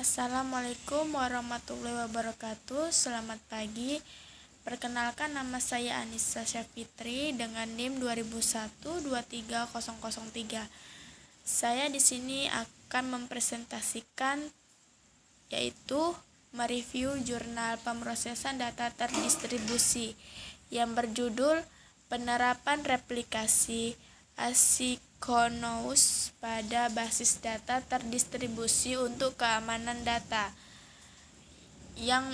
Assalamualaikum warahmatullahi wabarakatuh. Selamat pagi. Perkenalkan, nama saya Anissa Syafitri dengan NIM 2001-23003. Saya di sini akan mempresentasikan yaitu mereview jurnal pemrosesan data terdistribusi yang berjudul Penerapan Replikasi Asynchronous pada basis data terdistribusi untuk keamanan data yang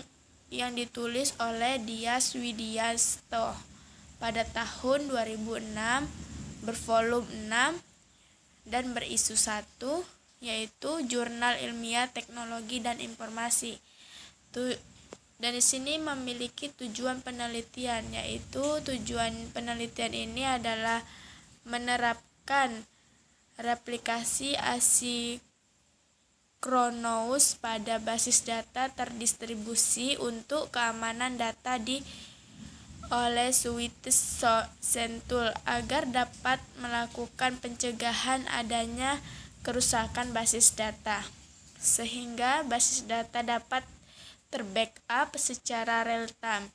ditulis oleh Dias Widiasto pada tahun 2006, bervolume 6 dan berisu 1, yaitu Jurnal Ilmiah Teknologi dan Informasi. Dan di sini memiliki tujuan penelitian, yaitu tujuan penelitian ini adalah menerapkan replikasi asynchronous pada basis data terdistribusi untuk keamanan data oleh suite Sentul agar dapat melakukan pencegahan adanya kerusakan basis data, sehingga basis data dapat terbackup secara real time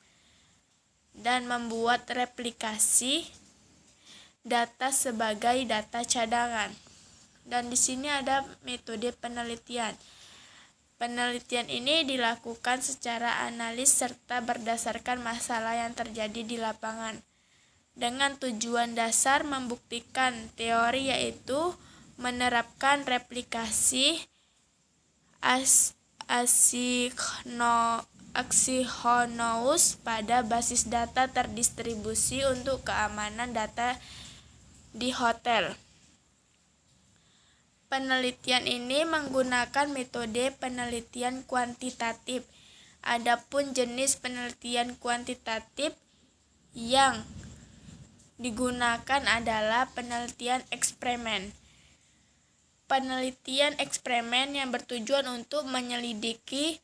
dan membuat replikasi data sebagai data cadangan. Dan di sini ada metode penelitian. Penelitian ini dilakukan secara analis serta berdasarkan masalah yang terjadi di lapangan, dengan tujuan dasar membuktikan teori, yaitu menerapkan replikasi asynchronous pada basis data terdistribusi untuk keamanan data di hotel. Penelitian ini menggunakan metode penelitian kuantitatif. Adapun jenis penelitian kuantitatif yang digunakan adalah penelitian eksperimen. Penelitian eksperimen yang bertujuan untuk menyelidiki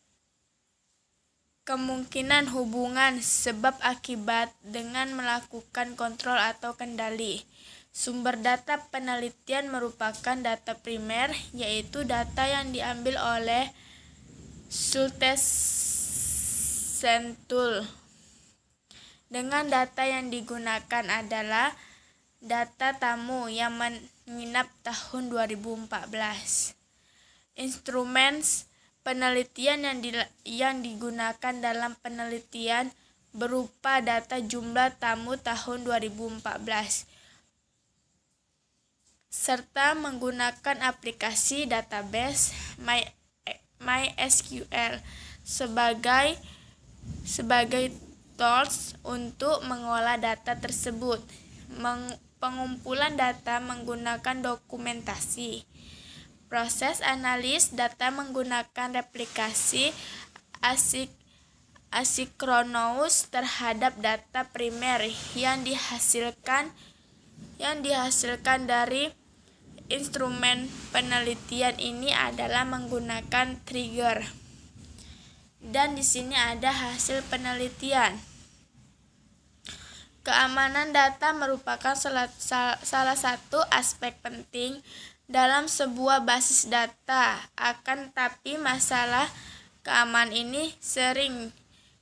kemungkinan hubungan sebab akibat dengan melakukan kontrol atau kendali. Sumber data penelitian merupakan data primer, yaitu data yang diambil oleh suite Sentul. Dengan data yang digunakan adalah data tamu yang menginap tahun 2014. Instrumen penelitian yang digunakan dalam penelitian berupa data jumlah tamu tahun 2014, serta menggunakan aplikasi database MySQL sebagai tools untuk mengolah data tersebut. Pengumpulan data menggunakan dokumentasi. Proses analis data menggunakan replikasi asynchronous terhadap data primer yang dihasilkan dari instrumen penelitian ini adalah menggunakan trigger. Dan di sini ada hasil penelitian. Keamanan data merupakan salah satu aspek penting dalam sebuah basis data. Akan tapi masalah keamanan ini sering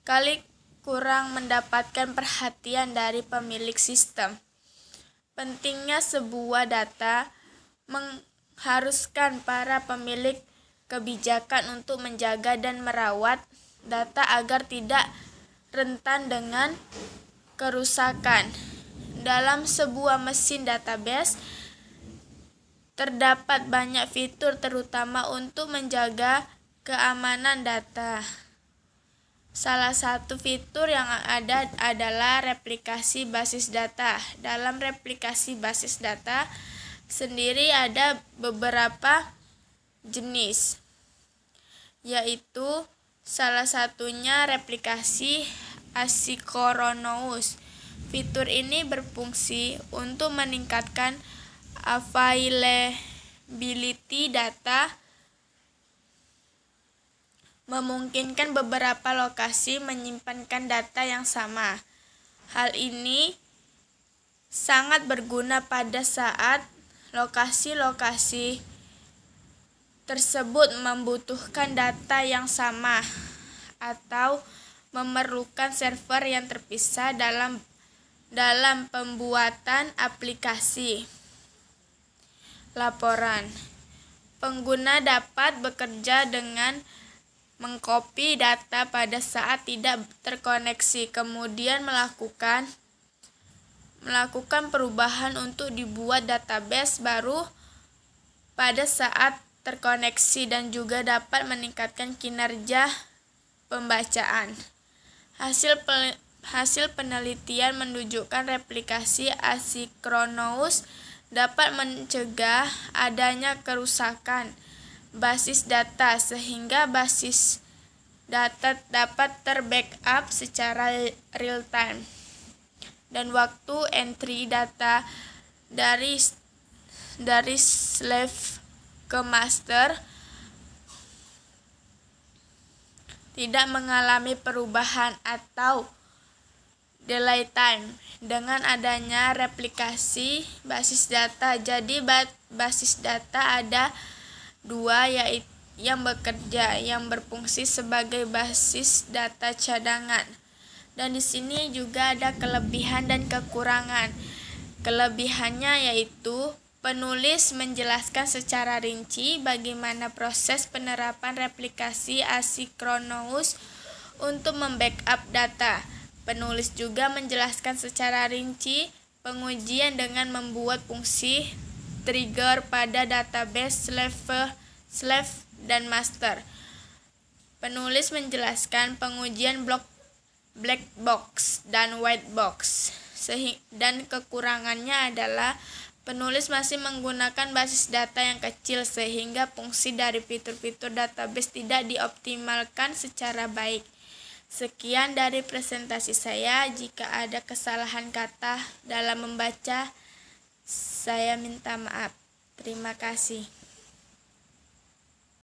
kali kurang mendapatkan perhatian dari pemilik sistem. Pentingnya sebuah data mengharuskan para pemilik kebijakan untuk menjaga dan merawat data agar tidak rentan dengan kerusakan. Dalam sebuah mesin database terdapat banyak fitur terutama untuk menjaga keamanan data. Salah satu fitur yang ada adalah replikasi basis data. Dalam replikasi basis data sendiri ada beberapa jenis, yaitu salah satunya replikasi asynchronous. Fitur ini berfungsi untuk meningkatkan availability data, memungkinkan beberapa lokasi menyimpankan data yang sama. Hal ini sangat berguna pada saat lokasi-lokasi tersebut membutuhkan data yang sama atau memerlukan server yang terpisah dalam pembuatan aplikasi. Laporan. Pengguna dapat bekerja dengan mengcopy data pada saat tidak terkoneksi, kemudian melakukan perubahan untuk dibuat database baru pada saat terkoneksi, dan juga dapat meningkatkan kinerja pembacaan. Hasil penelitian menunjukkan replikasi asinkronus dapat mencegah adanya kerusakan basis data, sehingga basis data dapat terbackup secara real time, dan waktu entry data dari slave ke master tidak mengalami perubahan atau delay time dengan adanya replikasi basis data. Jadi basis data ada dua, yaitu yang berfungsi sebagai basis data cadangan. Dan di sini juga ada kelebihan dan kekurangan. Kelebihannya yaitu penulis menjelaskan secara rinci bagaimana proses penerapan replikasi asinkronus untuk membackup data. Penulis juga menjelaskan secara rinci pengujian dengan membuat fungsi trigger pada database slave dan master. Penulis menjelaskan pengujian black box dan white box. Dan kekurangannya adalah penulis masih menggunakan basis data yang kecil, sehingga fungsi dari fitur-fitur database tidak dioptimalkan secara baik. Sekian dari presentasi saya. Jika ada kesalahan kata dalam membaca, saya minta maaf. Terima kasih.